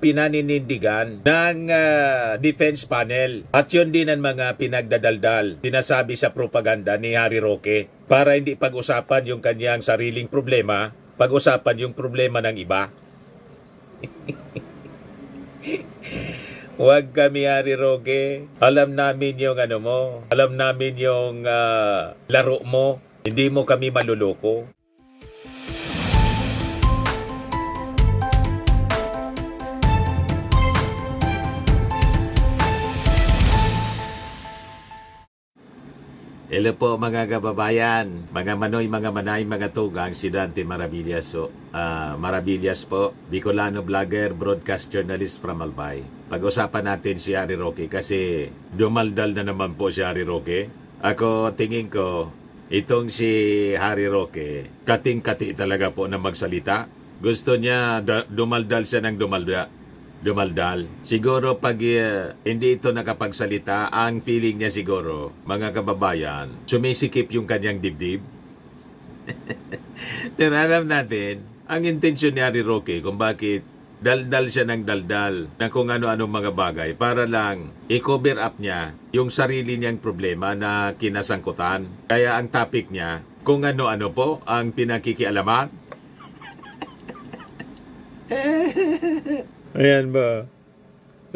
pinaninindigan ng defense panel. At yun din ang mga pinagdadaldal, sinasabi sa propaganda ni Harry Roque para hindi pag-usapan yung kanyang sariling problema, pag-usapan yung problema ng iba. Huwag kami, Harry Roque. Alam namin yung ano mo, alam namin yung laro mo. Hindi mo kami maluloko. Hello po mga kababayan, mga manoy, mga manay, mga tugang, si Dante Maravillas. Maravillas po, Bicolano vlogger, broadcast journalist from Albay. Pag-usapan natin si Harry Roque kasi dumaldal na naman po si Harry Roque. Ako tingin ko, itong si Harry Roque, kating-kati talaga po na magsalita. Gusto niya dumaldal siya ng dumaldal. Siguro pag hindi ito nakapagsalita, ang feeling niya siguro, mga kababayan, sumisikip yung kanyang dibdib. Pero alam natin, ang intensyon ni Harry Roque kung bakit daldal siya ng daldal ng kung ano-anong mga bagay para lang i-cover up niya yung sarili niyang problema na kinasangkutan. Kaya ang topic niya, kung ano-ano po ang pinakikialaman. Ayan ba?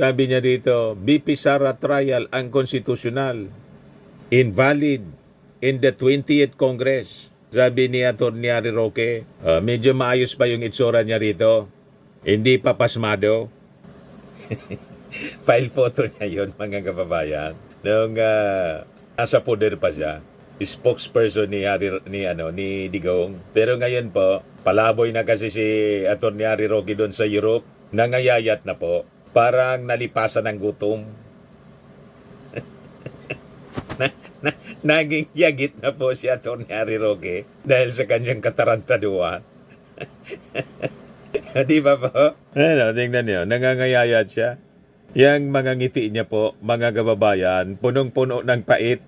Sabi niya dito, BP Sara trial unconstitutional, invalid in the 20th Congress. Sabi ni Atty. Harry Roque, medyo maayos pa yung itsura niya rito. Hindi pa pasmado. File photo niya yun, mga kababayan. Nung nasa poder pa siya. Spokesperson ni Digong. Pero ngayon po, palaboy na kasi si Atty. Harry Roque doon sa Europe. Nangayayat na po. Parang nalipasan ng gutom. Naging yagit na po si Atty. Harry Roque dahil sa kanyang katarantaduan. Di ba po? Ano, tingnan niyo, nangangayayat siya. Yang mga ngiti niya po, mga kababayan, punong-puno ng pait.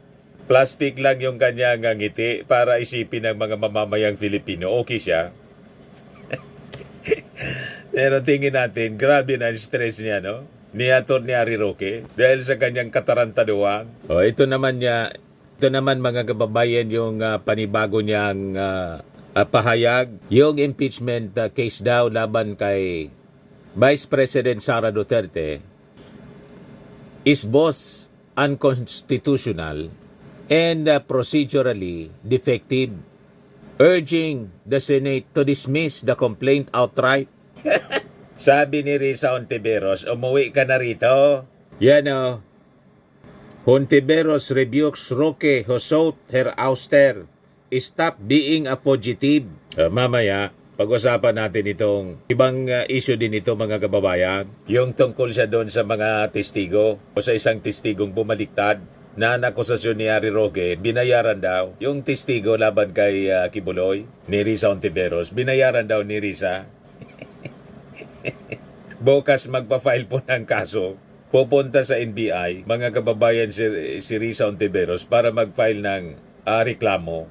Plastic lang yung kanyang ngiti para isipin ng mga mamamayang Filipino. Okay siya. Pero tingin natin, grabe na stress niya, no? Ni Atty. Harry Roque dahil sa kanyang katarantaduan. Ito naman mga kababayan yung panibago niyang pahayag. Yung impeachment case daw laban kay Vice President Sara Duterte is both unconstitutional and procedurally defective, urging the Senate to dismiss the complaint outright. Sabi ni Risa Hontiveros, umuwi ka na rito. Yan o. Hontiveros rebukes Roque who sought her ouster. Stop being a fugitive. Mamaya, pag-usapan natin itong ibang issue din ito, mga kababayan. Yung tungkol siya doon sa mga testigo o sa isang testigong bumaliktad na nakusasyon ni Harry Roque, binayaran daw. Yung testigo laban kay Kibuloy, ni Risa Hontiveros, binayaran daw ni Risa. Bukas magpa-file po ng kaso. Pupunta sa NBI, mga kababayan si Risa Hontiveros para mag-file ng reklamo.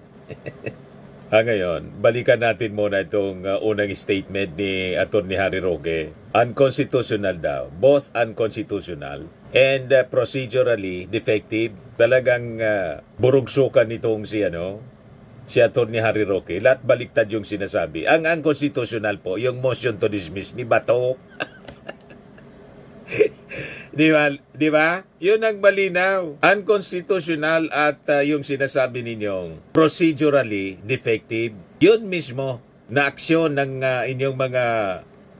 Ngayon, balikan natin muna itong unang statement ni Atty. Harry Roque. Unconstitutional daw. Both unconstitutional and procedurally defective. Talagang burugsukan nitong si Atty. Harry Roque. Lahat baliktad yung sinasabi. Ang unconstitutional po, yung motion to dismiss ni Bato. Di ba? Yun ang malinaw. Unconstitutional at yung sinasabi ninyong procedurally defective. Yun mismo na aksyon ng inyong mga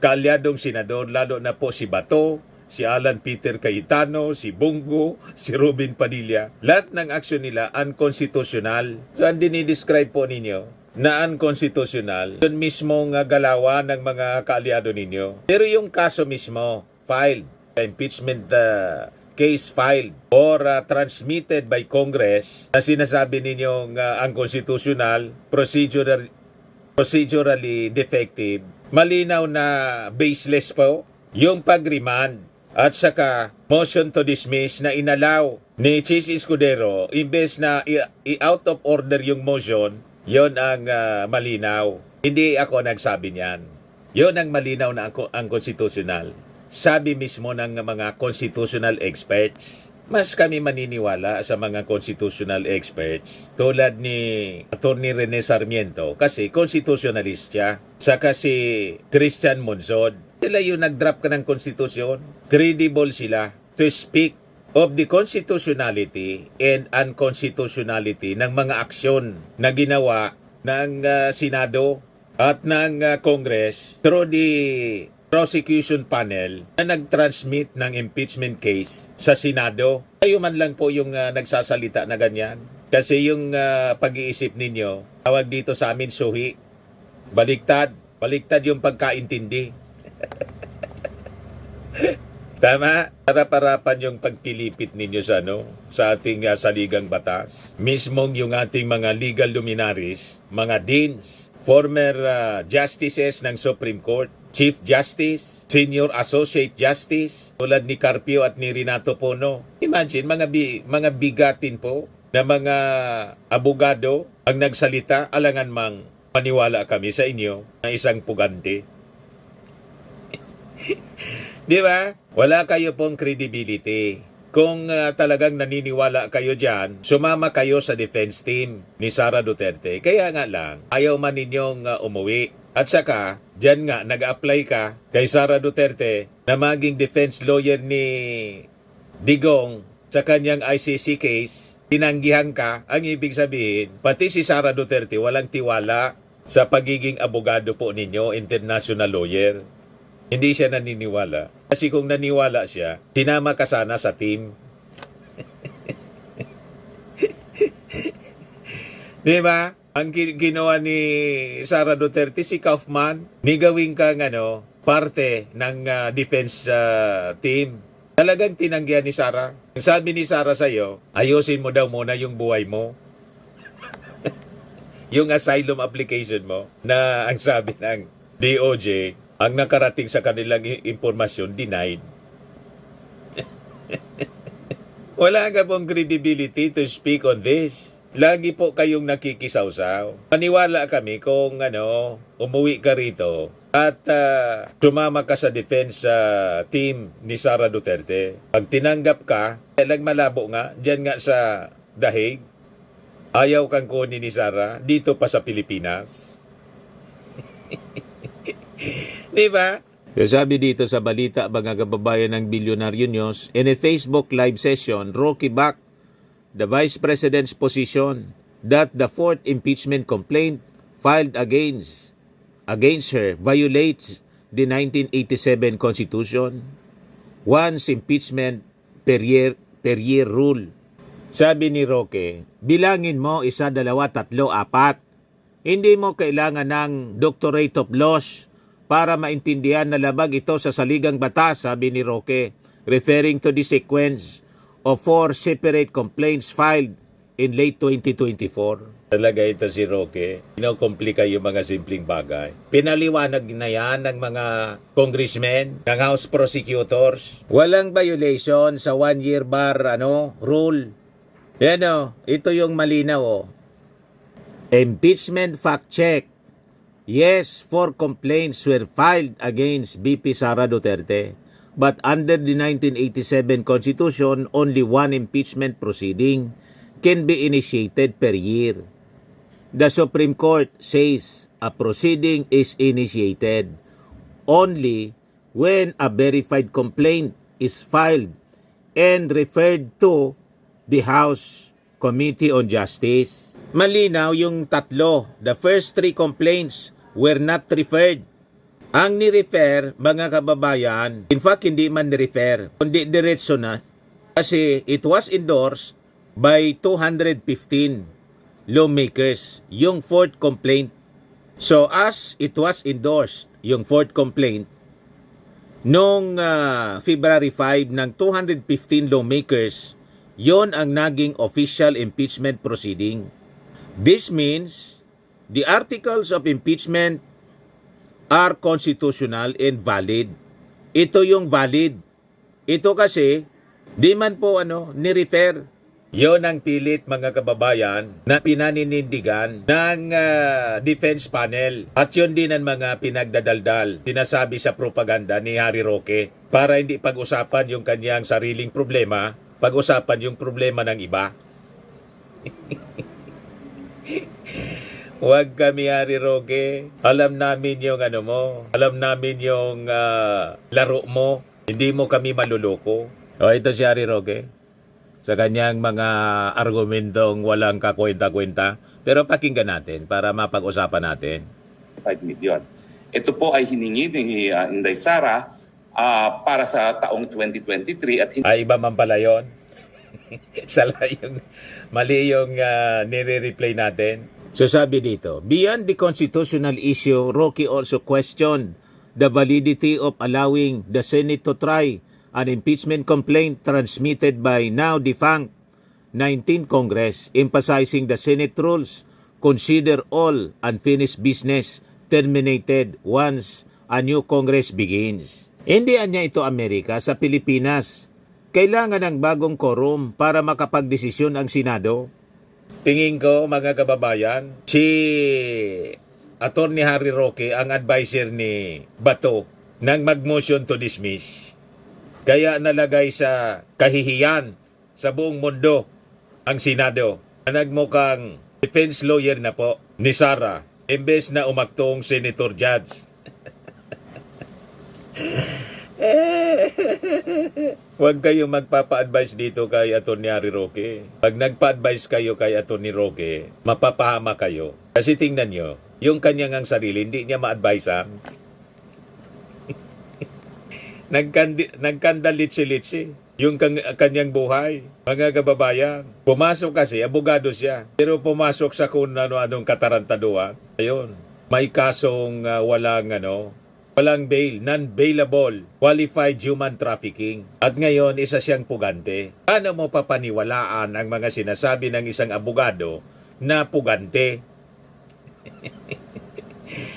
kaalyadong senador, lalo na po si Bato, si Alan Peter Cayetano, si Bongo, si Robin Padilla. Lahat ng aksyon nila unconstitutional. Saan dinidescribe po ninyo na unconstitutional? Yun mismong galawan ng mga kaalyado ninyo. Pero yung kaso mismo, filed. Impeachment case filed or transmitted by Congress na sinasabi ninyong unconstitutional, procedurally defective, malinaw na baseless po yung pag-remand at saka motion to dismiss na inalaw ni Chis Escudero, imbes na i-out of order yung motion, yon ang malinaw. Hindi ako nagsabi niyan. Yon ang malinaw na unconstitutional. sabi mismo ng mga constitutional experts. Mas kami maniniwala sa mga constitutional experts tulad ni Atty. Rene Sarmiento kasi constitutionalist siya. Saka si Christian Monzon. Sila yung nag-draft ka ng konstitusyon. Credible sila to speak of the constitutionality and unconstitutionality ng mga aksyon na ginawa ng Senado at ng Congress through the prosecution panel na nag-transmit ng impeachment case sa Senado. Kayo man lang po yung nagsasalita na ganyan. Kasi yung pag-iisip ninyo, tawag dito sa amin suhi. Baliktad. Baliktad yung pagkaintindi. Tama? Harap-harapan yung pagpilipit ninyo sa ating saligang batas. Mismong yung ating mga legal luminaries, mga deans, former justices ng Supreme Court, Chief Justice, Senior Associate Justice, tulad ni Carpio at ni Renato Pono. Imagine, mga bigatin po na mga abogado ang nagsalita, alangan mang maniwala kami sa inyo na isang pugante. Di ba? Wala kayo pong credibility. Kung talagang naniniwala kayo dyan, sumama kayo sa defense team ni Sara Duterte. Kaya nga lang, ayaw man ninyong umuwi. At saka, dyan nga, nag-apply ka kay Sara Duterte na maging defense lawyer ni Digong sa kanyang ICC case. Tinanggihan ka, ang ibig sabihin, pati si Sara Duterte walang tiwala sa pagiging abogado po ninyo, international lawyer. Hindi siya naniniwala. Kasi kung naniwala siya, sinama ka sana sa team. Di ba? Ang ginawa ni Sara Duterte, si Kaufman, gawin kang parte ng defense team. Talagang tinanggihan ni Sara. Sabi ni Sara sa'yo, ayusin mo daw muna yung buhay mo. Yung asylum application mo, na ang sabi ng DOJ, ang nakarating sa kanilang impormasyon, denied. Wala ka pong credibility to speak on this. Lagi po kayong nakikisawsaw. Maniwala kami kung umuwi ka rito at sumama ka sa defense team ni Sara Duterte. Pag tinanggap ka, lang malabo nga, dyan nga sa dahig, ayaw kang kunin ni Sara, dito pa sa Pilipinas. Di ba? Sabi dito sa balita, mga kababayan ng Bilyonaryo News, in a Facebook live session, Rocky backed the Vice President's position that the fourth impeachment complaint filed against her violates the 1987 Constitution, once impeachment per year rule. Sabi ni Roque, bilangin mo 1, 2, 3, 4. Hindi mo kailangan ng Doctorate of Laws para maintindihan na labag ito sa saligang batas, sabi ni Roque, referring to the sequence of 4 separate complaints filed in late 2024. Talaga ito si Roque. Kinokomplika yung mga simpleng bagay. Pinaliwanag na yan ng mga congressmen, ng House prosecutors. Walang violation sa 1-year bar rule. Yan ito yung malinaw. Impeachment fact check. Yes, 4 complaints were filed against VP Sara Duterte. But under the 1987 Constitution, only 1 impeachment proceeding can be initiated per year. The Supreme Court says a proceeding is initiated only when a verified complaint is filed and referred to the House Committee on Justice. Malinaw yung tatlo. The first 3 complaints were not referred. Ang ni-refer, mga kababayan, in fact, hindi man ni-refer, kundi diretso na. Kasi it was endorsed by 215 lawmakers, yung 4th complaint. So as it was endorsed, yung 4th complaint, noong February 5 ng 215 lawmakers, yon ang naging official impeachment proceeding. This means the articles of impeachment are constitutional and valid. Ito yung valid. Ito kasi, di man po ni-refer. Yon ang pilit mga kababayan na pinaninindigan ng defense panel. At yun din ang mga pinagdadaldal, sinasabi sa propaganda ni Harry Roque para hindi pag-usapan yung kanyang sariling problema, pag-usapan yung problema ng iba. Huwag kami, Harry Roque. Alam namin yung ano mo, alam namin yung laro mo. Hindi mo kami maluloko. O ito si Harry Roque sa kanyang mga argumentong walang kakwenta-kwenta. Pero pakinggan natin para mapag-usapan natin. 5 million. Ito po ay hiningi ni Inday Sara para sa taong 2023 at Ay, iba man pala yun. Mali yung nire-replay natin. So sabi dito, beyond the constitutional issue, Roque also questioned the validity of allowing the Senate to try an impeachment complaint transmitted by now defunct 19th Congress, emphasizing the Senate rules consider all unfinished business terminated once a new Congress begins. Hindi niya ito Amerika, sa Pilipinas. Kailangan ng bagong quorum para makapagdesisyon ang Senado. Tingin ko mga kababayan, si Atty. Harry Roque ang advisor ni Bato ng mag-motion to dismiss. Kaya nalagay sa kahihiyan sa buong mundo ang Senado na nagmukhang defense lawyer na po ni Sara imbes na umaktong senator judge. Huwag kayong magpapa-advise dito kay Atty. Harry Roque. Pag nagpa-advise kayo kay Atty. Roque, mapapahama kayo. Kasi tingnan nyo, yung kanyang ang sarili, hindi niya ma-advisean. Nagkandalitsi-litsi yung kanyang buhay. Mga kababayan, pumasok kasi, abogado siya. Pero pumasok sa kung ano-anong katarantaduan. Ayun, may kasong walang bail, non-bailable, qualified human trafficking. At ngayon, isa siyang pugante. Paano mo papaniwalaan ang mga sinasabi ng isang abogado na pugante?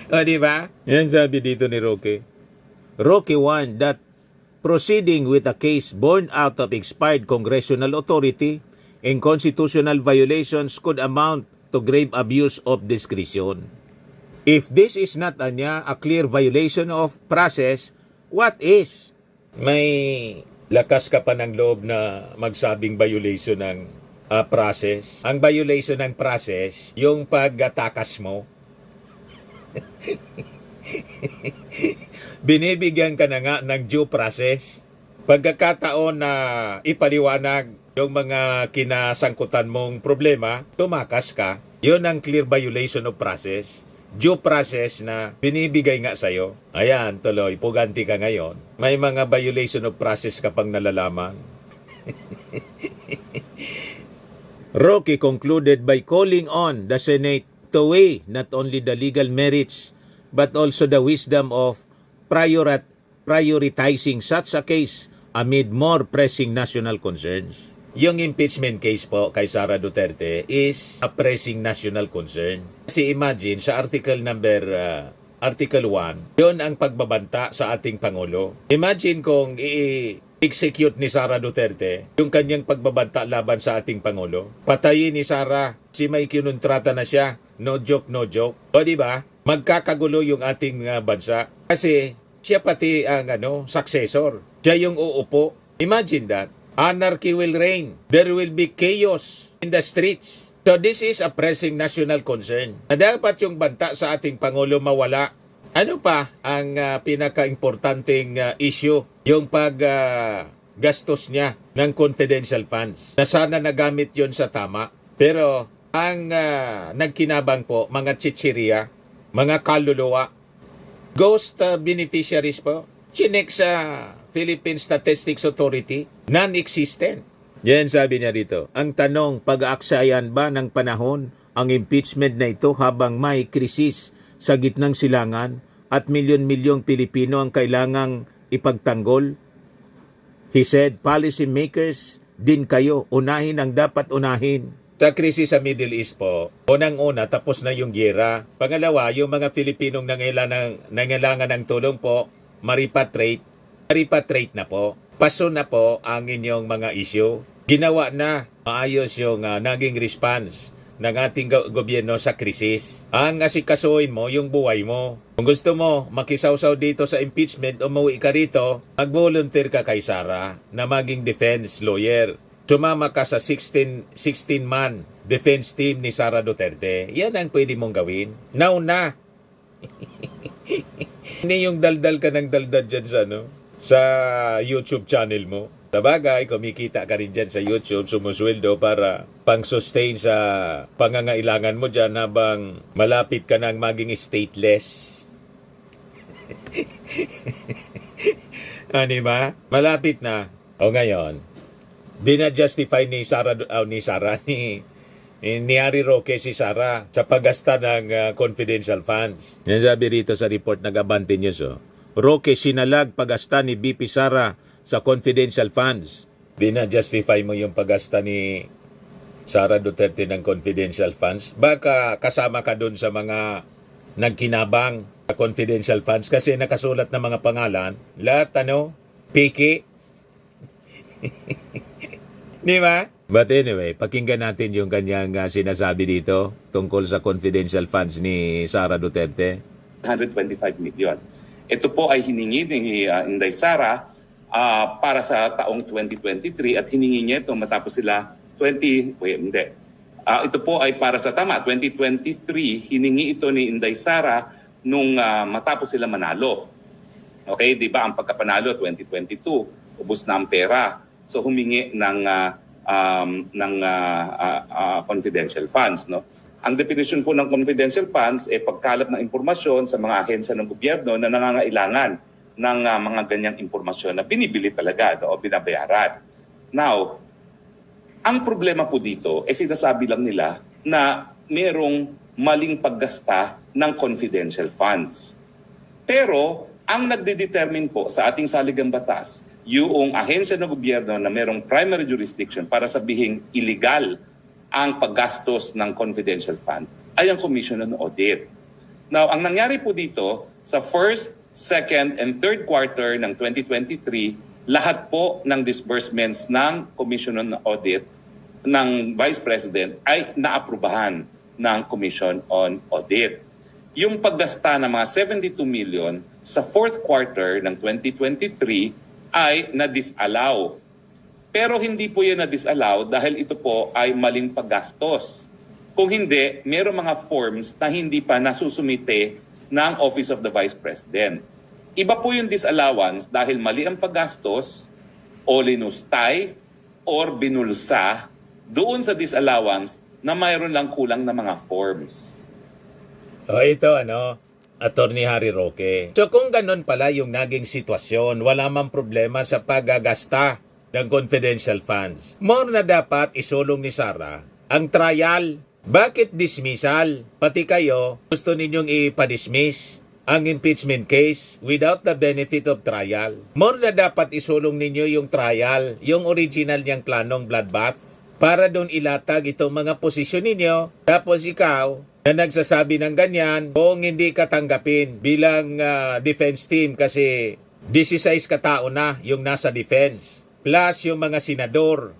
O, di ba? Yan sabi dito ni Roque. Roque warned that proceeding with a case born out of expired congressional authority and constitutional violations could amount to grave abuse of discretion. If this is not a clear violation of process, what is? May lakas ka pa ng loob na magsabing violation ng process. Ang violation ng process, yung pagtakas mo. Binibigyan ka na nga ng due process. Pagkakataon na ipaliwanag yung mga kinasangkutan mong problema, tumakas ka. Yun ang clear violation of process. Due process na binibigay nga sa'yo. Ayan, tuloy, puganti ka ngayon. May mga violation of process ka pang nalalaman. Roque concluded by calling on the Senate to weigh not only the legal merits but also the wisdom of prioritizing such a case amid more pressing national concerns. Yung impeachment case po kay Sara Duterte is a pressing national concern. Kasi imagine sa Article 1, yun ang pagbabanta sa ating Pangulo. Imagine kung i-execute ni Sara Duterte yung kanyang pagbabanta laban sa ating Pangulo. Patayin ni Sara, si may kinontrata na siya. No joke, no joke. O diba? Magkakagulo yung ating bansa. Kasi siya pati ang successor. Siya yung uupo. Imagine that. Anarchy will reign. There will be chaos in the streets. So this is a pressing national concern. Na dapat yung banta sa ating Pangulo mawala. Ano pa ang pinaka-importanting issue? Yung paggastos niya ng confidential funds. Na sana nagamit yon sa tama. Pero ang nagkinabang po, mga chichirya, mga kaluluwa, ghost beneficiaries po, chinek sa Philippine Statistics Authority, non-existent. Yan sabi niya dito. Ang tanong, pag-aaksayan ba ng panahon ang impeachment na ito habang may krisis sa gitnang silangan at milyon-milyong Pilipino ang kailangang ipagtanggol? He said, policy makers din kayo, unahin ang dapat unahin. Sa krisis sa Middle East po, unang-una tapos na yung giyera. Pangalawa, yung mga Pilipinong nangailangan ng tulong po, maripatriate na po. Paso na po ang inyong mga issue. Ginawa na maayos yung naging response ng ating gobyerno sa krisis. Ang asikasuhin mo yung buhay mo. Kung gusto mo makisawsaw dito sa impeachment, umuwi ka rito, mag-volunteer ka kay Sara na maging defense lawyer. Sumama ka sa 16-man defense team ni Sara Duterte. Yan ang pwede mong gawin. Now na. Hindi yung daldal ka ng daldal dyan sa YouTube channel mo. Sabagay, kumikita ka rin dyan sa YouTube, sumusweldo para pang-sustain sa pangangailangan mo dyan habang malapit ka nang maging stateless. Ano ba? Malapit na. O ngayon, dina-justify ni Harry Roque si Sara sa paggasta ng confidential funds. Yan sabi rito sa report ng Abante News. Roque sinalag paggasta ni BP Sara sa confidential funds. Dina-justify mo yung paggasta ni Sara Duterte ng confidential funds. Baka kasama ka dun sa mga nagkinabang sa confidential funds kasi nakasulat na mga pangalan. Lahat piki. Di ba? But anyway, pakinggan natin yung kanyang sinasabi dito tungkol sa confidential funds ni Sara Duterte. 125 million. Ito po ay hiningi ni Inday Sara para sa taong 2023 at hiningi niya ito matapos sila ito po ay para sa 2023, hiningi ito ni Inday Sara nung matapos sila manalo. Okay, di ba ang pagkapanalo 2022, ubos na ang pera. So humingi ng confidential funds, no? Ang definition po ng confidential funds ay pagkalap ng impormasyon sa mga ahensya ng gobyerno na nangangailangan ng mga ganyang impormasyon na binibili talaga o binabayaran. Now, ang problema po dito ay sinasabi lang nila na merong maling paggasta ng confidential funds. Pero ang nagdedetermine po sa ating saligang batas, yung ahensya ng gobyerno na merong primary jurisdiction para sabihing illegal ang paggastos ng confidential fund ay ang Commission on Audit. Now, ang nangyari po dito sa first, second, and third quarter ng 2023, lahat po ng disbursements ng Commission on Audit ng Vice President ay naaprubahan ng Commission on Audit. Yung paggasta ng mga 72 million sa fourth quarter ng 2023 ay na-disallow. Pero hindi po yan na-disallow dahil ito po ay maling paggastos. Kung hindi, mayroong mga forms na hindi pa nasusumite ng Office of the Vice President. Iba po yung disallowance dahil mali ang paggastos o linustay or binulsa doon sa disallowance na mayroon lang kulang na mga forms. O ito Attorney Harry Roque. So kung ganun pala yung naging sitwasyon, wala mang problema sa paggagasta ng confidential funds. More na dapat isulong ni Sara ang trial. Bakit dismissal? Pati kayo, gusto ninyong ipadismiss ang impeachment case without the benefit of trial. More na dapat isulong ninyo yung trial, yung original niyang planong bloodbath, para doon ilatag itong mga posisyon ninyo. Tapos ikaw, na nagsasabi ng ganyan, kung hindi ka tanggapin bilang defense team kasi 16 katao na yung nasa defense. Plus yung mga senador,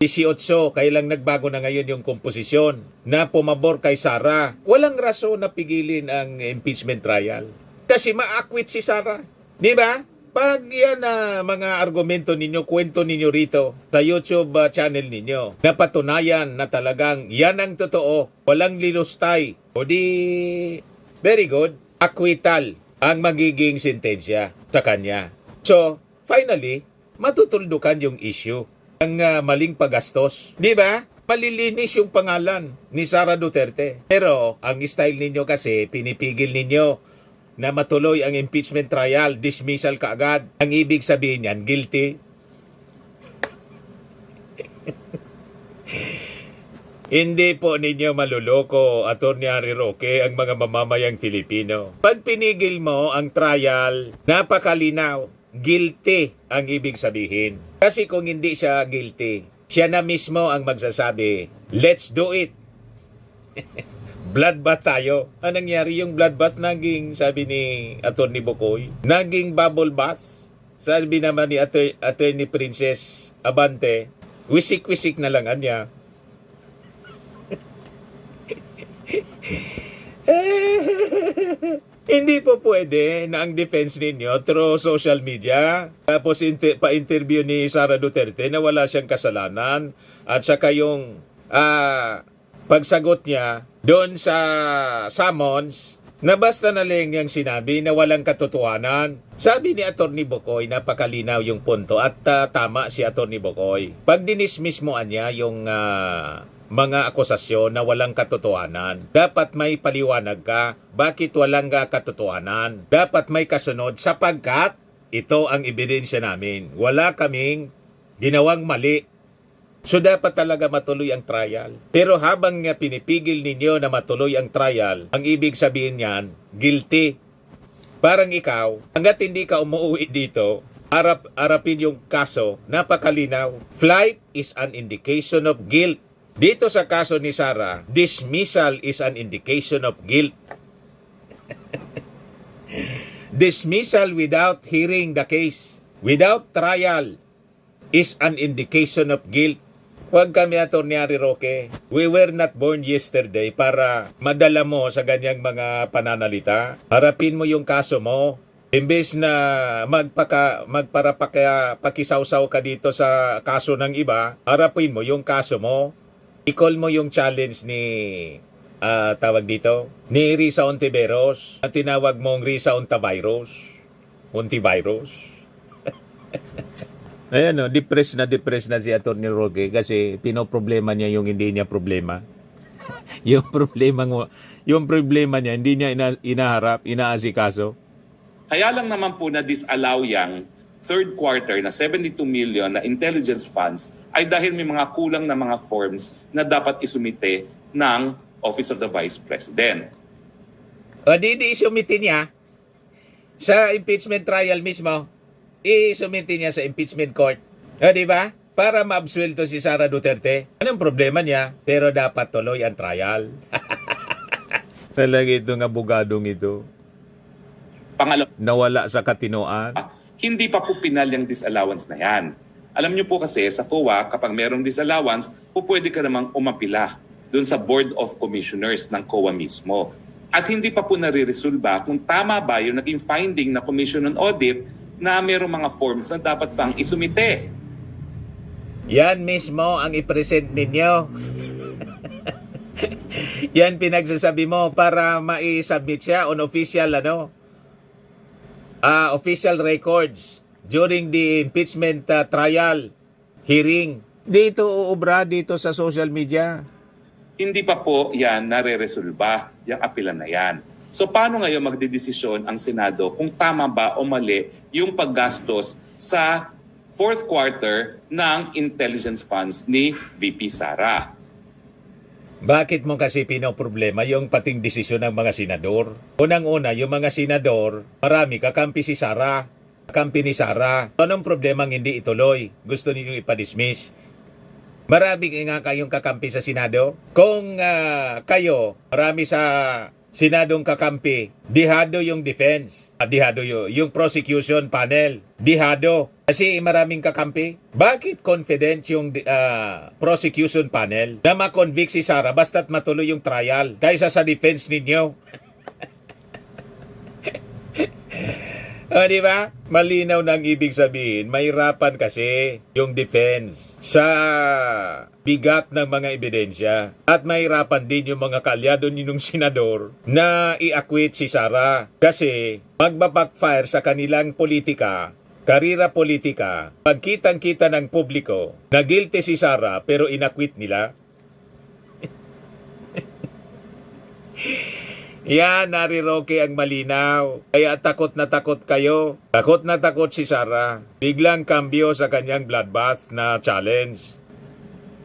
18, kailang nagbago na ngayon yung komposisyon na pumabor kay Sara. Walang rason na pigilin ang impeachment trial. Kasi ma-acquit si Sara. Di ba? Pag yan mga argumento ninyo, kwento ninyo rito sa YouTube channel ninyo, napatunayan na talagang yan ang totoo, walang linustay, o di, very good, acquittal ang magiging sentensya sa kanya. So, finally, matutuldukan yung issue ng maling paggastos. Di ba? Malilinis yung pangalan ni Sara Duterte. Pero, ang style ninyo kasi, pinipigil ninyo na matuloy ang impeachment trial, dismissal kaagad. Ang ibig sabihin niyan, guilty. Hindi po ninyo maluloko, Attorney Harry Roque, ang mga mamamayang Filipino. Pag pinigil mo ang trial, napakalinaw, guilty ang ibig sabihin. Kasi kung hindi siya guilty, siya na mismo ang magsasabi, let's do it. Bloodbath tayo. Anong nangyari yung bloodbath naging, sabi ni Attorney Bocoy, naging bubble bath. Sabi naman ni Attorney Princess Abante, Wisik-wisik na lang niya. Hindi po pwede na ang defense ninyo through social media. Tapos pa-interview ni Sara Duterte na wala siyang kasalanan. At saka yung pagsagot niya doon sa summons na basta na lang yung sinabi na walang katotohanan. Sabi ni Atty. Bocoy, napakalinaw yung punto at tama si Atty. Bocoy. Pag dinismiss mo niya yung mga akusasyon na walang katotohanan, dapat may paliwanag ka bakit walang katotohanan. Dapat may kasunod sapagkat ito ang ebidensya namin. Wala kaming ginawang mali. So dapat talaga matuloy ang trial. Pero habang pinipigil ninyo na matuloy ang trial, ang ibig sabihin niyan, guilty. Parang ikaw, hanggat hindi ka umuwi dito, harapin yung kaso, napakalinaw. Flight is an indication of guilt. Dito sa kaso ni Sara, dismissal is an indication of guilt. Dismissal without hearing the case, without trial, is an indication of guilt. Huwag kami, Atty. Roque. We were not born yesterday para madala mo sa ganyang mga pananalita. Harapin mo yung kaso mo. Imbes na pakisaw-saw ka dito sa kaso ng iba, harapin mo yung kaso mo. I-call mo yung challenge ni ni Risa Ontiveros at tinawag mong Risa Ontivirus. Ayan, depressed na si Atty. Roque kasi pinoproblema niya yung hindi niya problema. yung problema niya hindi niya inaharap, inaasikaso. Kaya lang naman po na disallow yang third quarter na 72 million na intelligence funds ay dahil may mga kulang na mga forms na dapat isumite ng Office of the Vice President. O di isumite niya sa impeachment trial mismo. Isumite niya sa impeachment court. O di ba? Para maabsuelto si Sara Duterte. Anong problema niya? Pero dapat tuloy ang trial. Talaga itong abogadong ito. Pangalawa, nawala sa katinoan. hindi pa po pinal yung disallowance na yan. Alam niyo po kasi sa COA, kapag merong disallowance, po pwede ka namang umapila doon sa Board of Commissioners ng COA mismo. At hindi pa po nare-resolba kung tama ba yung naging finding na Commission on Audit na merong mga forms na dapat bang isumite. Yan mismo ang i-present ninyo. Yan pinagsasabi mo para ma-submit siya on official official records during the impeachment trial hearing. Dito uubra dito sa social media. Hindi pa po yan nare-resolba, yung apila na yan. So paano ngayon magdedesisyon ang Senado kung tama ba o mali yung paggastos sa fourth quarter ng intelligence funds ni VP Sara? Bakit mo kasi pinoproblema yung pating desisyon ng mga senador? Unang-una, yung mga senador, marami kakampi si Sara. Kakampi ni Sara. Anong problema ang hindi ituloy? Gusto ninyong ipadismiss? Marami nga kayong kakampi sa Senado. Kung kayo, marami sa Senadong kakampi, dihado yung defense. Dihado yung prosecution panel. Dihado. Kasi maraming kakampi. Bakit confident yung prosecution panel na makonvict si Sara basta't matuloy yung trial kaysa sa defense ninyo? O, di ba? Malinaw na ang ibig sabihin. Mahirapan kasi yung defense sa bigat ng mga ebidensya. At mahirapan din yung mga kalyado ninyong senador na i-acquit si Sara. Kasi magbabackfire sa kanilang politika, karira politika, pagkitang-kita ng publiko na guilty si Sara pero in-acquit nila. Yan, Nari Roque ang malinaw. Kaya takot na takot kayo. Takot na takot si Sara. Biglang kambyo sa kanyang bloodbath na challenge.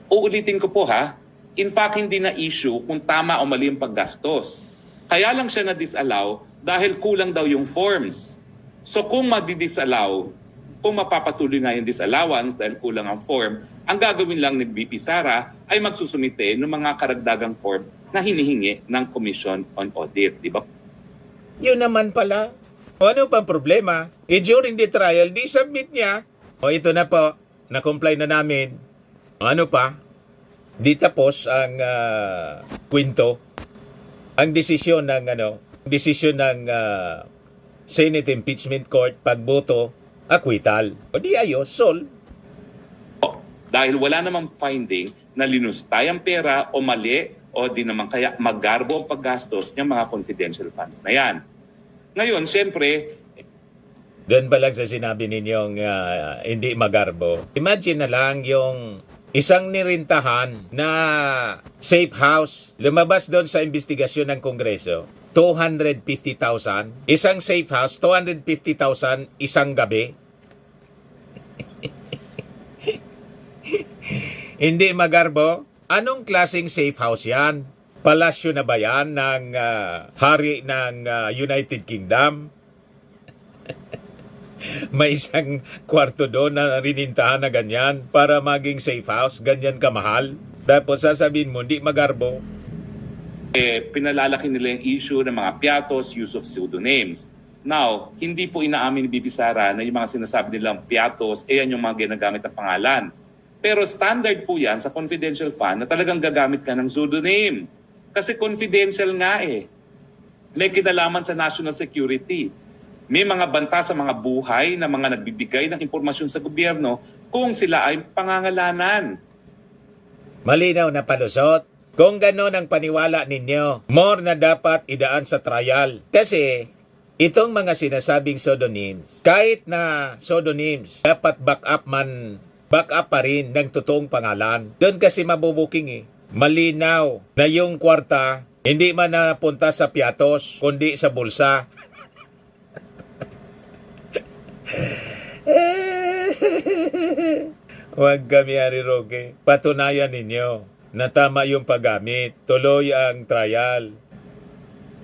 Uulitin ko po ha, in fact hindi na issue kung tama o mali yung paggastos. Kaya lang siya na-disallow dahil kulang daw yung forms. So kung madi-disallow, kung mapapatuloy nga yung disallowance dahil kulang ang form, ang gagawin lang ni VP Sara ay magsusumite ng mga karagdagang form na hinihingi ng Commission on Audit, di ba? Yun naman pala. O ano pang problema? During the trial, di-submit niya. O ito na po, na-comply na namin. Ano pa? Di tapos ang kwento. Ang desisyon ng Senate Impeachment Court pagboto acquittal. O di ayos, solve. Dahil wala namang finding na linustay ang pera o mali o di naman kaya magarbo ang paggastos ng mga confidential funds na yan. Ngayon, siyempre, Doon ba lang sa sinabi ninyong hindi magarbo? Imagine na lang yung isang nirintahan na safe house. Lumabas doon sa investigasyon ng Kongreso. 250,000. Isang safe house, 250,000 isang gabi. Hindi magarbo? Anong klaseng safe house yan? Palasyo na ba yan ng hari ng United Kingdom? May isang kwarto doon na rinintahan na ganyan para maging safe house, ganyan kamahal. Tapos sasabihin mo, hindi magarbo. Pinalalaki nila yung issue ng mga piatos, use of pseudonyms. Now, hindi po inaamin ni Bibi Sara na yung mga sinasabi nilang piatos, yan yung mga ginagamit na pangalan. Pero standard po yan sa confidential fund na talagang gagamit ka ng pseudonym. Kasi confidential nga eh. May kinalaman sa national security. May mga banta sa mga buhay na mga nagbibigay ng impormasyon sa gobyerno kung sila ay pangangalanan. Malinaw na palusot. Kung gano'n ang paniwala ninyo, more na dapat idaan sa trial. Kasi itong mga sinasabing pseudonyms, kahit na pseudonyms, dapat back up pa rin ng totoong pangalan. Doon kasi mabubuking eh. Malinaw na yung kwarta, hindi man napunta sa piatos, kundi sa bulsa. Huwag kami, Harry Roque. Patunayan ninyo na tama yung paggamit. Tuloy ang trial.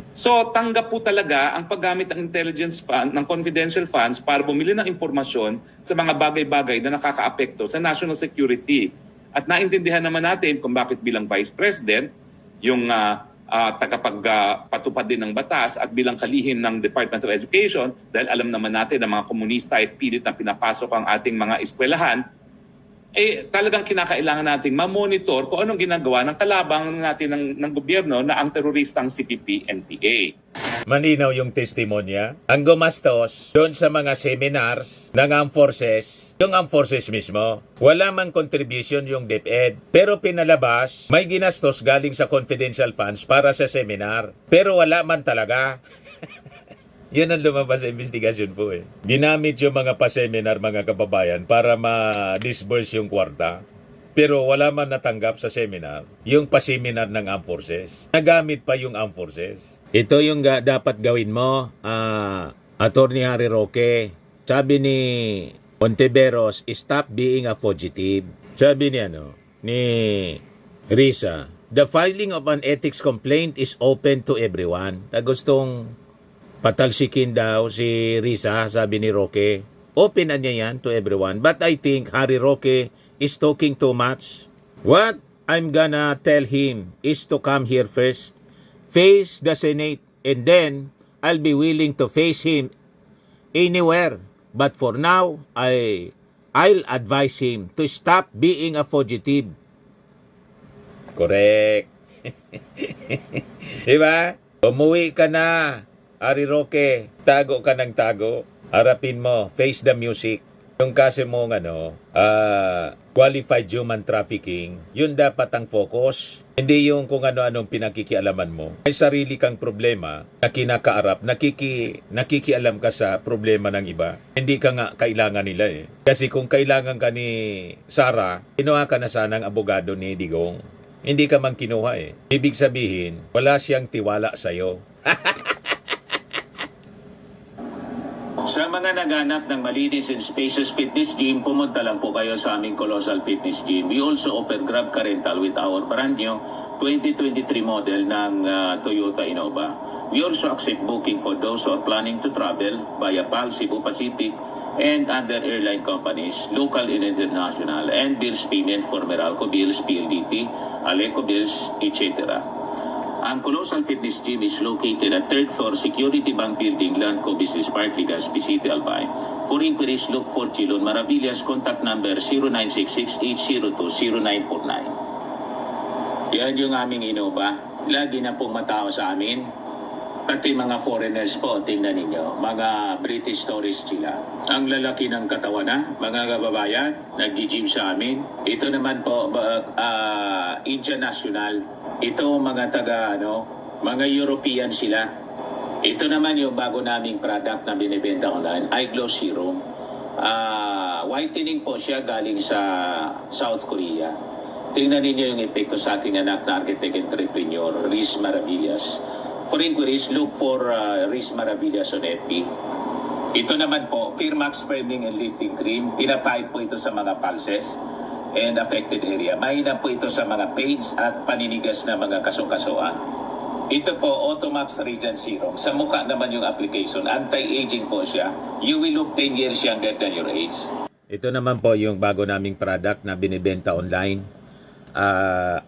So, tanggap po talaga ang paggamit ng intelligence fund, ng confidential funds para bumili ng impormasyon sa mga bagay-bagay na nakakaapekto sa national security. At naintindihan naman natin kung bakit bilang Vice President, yung tagapagpatupad din ng batas at bilang kalihim ng Department of Education, dahil alam naman natin na mga komunista ay pilit na pinapasok ang ating mga eskwelahan, talagang kinakailangan nating ma-monitor kung anong ginagawa ng kalabang natin ng gobyerno na ang teroristang CPP-NPA. Malinaw yung testimonya. Ang gumastos doon sa mga seminars ng Armed Forces, yung Armed Forces mismo, wala mang contribution yung DepEd. Pero pinalabas, may ginastos galing sa confidential funds para sa seminar. Pero wala man talaga. Yan ang lumabas sa investigasyon po eh. Ginamit yung mga pa-seminar, mga kababayan, para ma-disburse yung kwarta. Pero wala man natanggap sa seminar, yung pa-seminar ng Armed Forces. Nagamit pa yung Armed Forces. Ito yung dapat gawin mo, Attorney Harry Roque. Sabi ni Ontiveros, stop being a fugitive. Sabi ni Risa, the filing of an ethics complaint is open to everyone. Gustong patalsikin daw si Risa, sabi ni Roque. Open na niya yan to everyone. But I think Harry Roque is talking too much. What I'm gonna tell him is to come here first, face the Senate, and then I'll be willing to face him anywhere. But for now, I'll advise him to stop being a fugitive. Correct. Diba? Umuwi ka na, Harry Roque. Tago ka ng tago. Harapin mo, face the music. Yung kasi mong qualified human trafficking, yun dapat ang focus. Hindi yung kung ano-anong pinakikialaman mo. May sarili kang problema na kinakaarap, nakikialam ka sa problema ng iba. Hindi ka nga kailangan nila eh. Kasi kung kailangan ka ni Sara, kinuha ka na sana ng abogado ni Digong. Hindi ka man kinuha eh. Ibig sabihin, wala siyang tiwala sa'yo. Sa mga naghanap ng malinis and spacious fitness gym, pumunta lang po kayo sa aming Colossal Fitness Gym. We also offer Grab Car Rental with our brand new 2023 model ng Toyota Innova. We also accept booking for those who are planning to travel via PAL, Cebu Pacific, and other airline companies, local and international, and bills payment for Meralco Bills, PLDT, Aleco Bills, etc. Ang Colossal Fitness Gym is located at 3rd floor Security Bank Building, Lanco Business Park, Legazpi City, Albay. For inquiries, look for Chilon Maravillas. Contact number 0966-802-0949. Yan yung aming Innova. Lagi na pong matao sa amin. Pati mga foreigners po, tingnan ninyo. Mga British tourists sila. Ang lalaki ng katawan na, mga kababayan, nag-gym sa amin. Ito naman po, Indian National. Ito mga mga European sila. Ito naman yung bago naming product na binibenta online, iGlow Serum. Whitening po siya galing sa South Korea. Tingnan ninyo yung epekto sa aking anak na architect entrepreneur, Riz Maravillas. For inquiries, look for Riz Maravillas on FB. Ito naman po, Firmax Firming and Lifting Cream. Pinapahid po ito sa mga pulses and affected area. Mahina po ito sa mga pains at paninigas na mga kasong-kasuan. Ito po, Automax Radiant Serum. Sa mukha naman yung application. Anti-aging po siya. You will look 10 years younger than your age. Ito naman po yung bago naming product na binibenta online.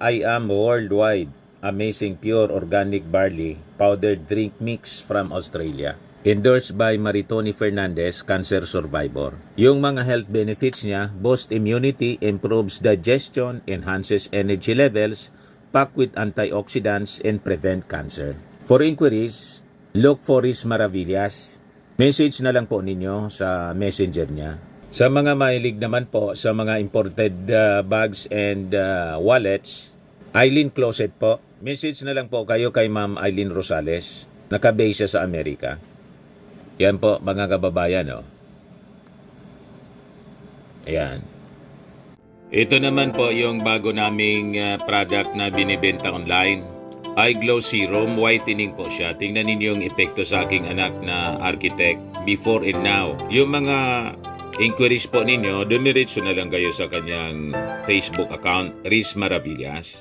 I Am Worldwide Amazing Pure Organic Barley Powdered Drink Mix from Australia. Endorsed by Maritoni Fernandez, cancer survivor. Yung mga health benefits niya, boost immunity, improves digestion, enhances energy levels, packed with antioxidants, and prevent cancer. For inquiries, look for Riz Maravillas. Message na lang po ninyo sa messenger niya. Sa mga mahilig naman po sa mga imported bags and wallets, Eileen Closet po. Message na lang po kayo kay Ma'am Eileen Rosales. Nakabase siya sa Amerika. Yan po mga kababayan. Ayan. Ito naman po yung bago naming product na binibenta online. iGlow Serum, whitening po siya. Tingnan ninyo yung epekto sa aking anak na architect before and now. Yung mga inquiries po ninyo, dumiretso na lang kayo sa kanyang Facebook account, Riz Maravillas.